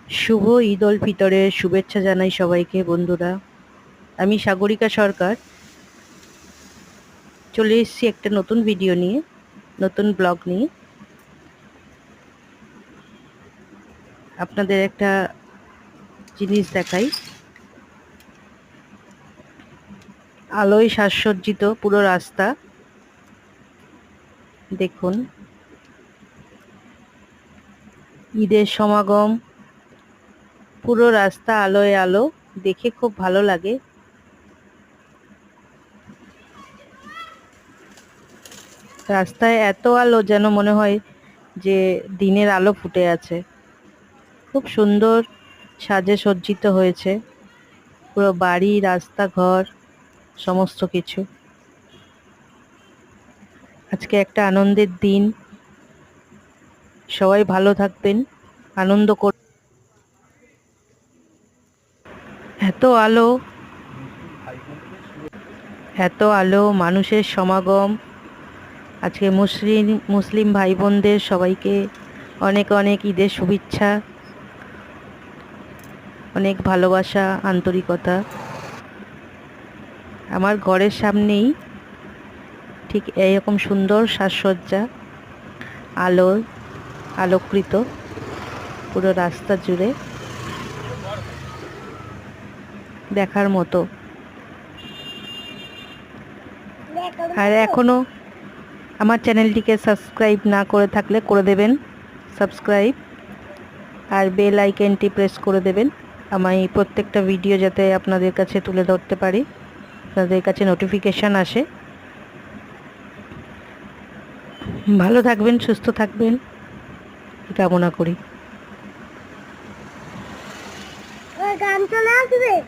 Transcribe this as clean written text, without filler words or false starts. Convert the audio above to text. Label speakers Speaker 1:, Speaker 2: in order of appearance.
Speaker 1: শুভ ঈদ উল ফিতরের শুভেচ্ছা জানাই সবাইকে বন্ধুরা। আমি সাগরিকা সরকার চলে এসেছি একটা নতুন ভিডিও নিয়ে, নতুন ব্লগ নিয়ে। আপনাদের একটা জিনিস দেখাই। আলোয় সাজসজ্জিত পুরো রাস্তা দেখুন। ঈদের সমাগম, পুরো রাস্তা আলোয় আলো, দেখে খুব ভালো লাগে। রাস্তায় এত আলো যেন মনে হয় যে দিনের আলো ফুটে আছে। খুব সুন্দর সাজে সজ্জিত হয়েছে পুরো বাড়ি, রাস্তাঘর, সমস্ত কিছু। আজকে একটা আনন্দের দিন, সবাই ভালো থাকবেন, আনন্দ কর। এত আলো, এত আলো, মানুষের সমাগম। আজকে মুসলিম ভাই বোনদের সবাইকে অনেক অনেক ঈদের শুভেচ্ছা, অনেক ভালোবাসা, আন্তরিকতা। আমার ঘরের সামনেই ঠিক এইরকম সুন্দর সাজসজ্জা, আলো আলোকৃত পুরো রাস্তা জুড়ে, দেখার মতো। আর এখনও আমার চ্যানেলটিকে সাবস্ক্রাইব না করে থাকলে করে দেবেন সাবস্ক্রাইব, আর বেল আইকনটি প্রেস করে দেবেন। আমি প্রত্যেকটা ভিডিও যাতে আপনাদের কাছে তুলে ধরতে পারি, আপনাদের কাছে নোটিফিকেশান আসে। ভালো থাকবেন, সুস্থ থাকবেন কামনা করি। গান চলে আসবে।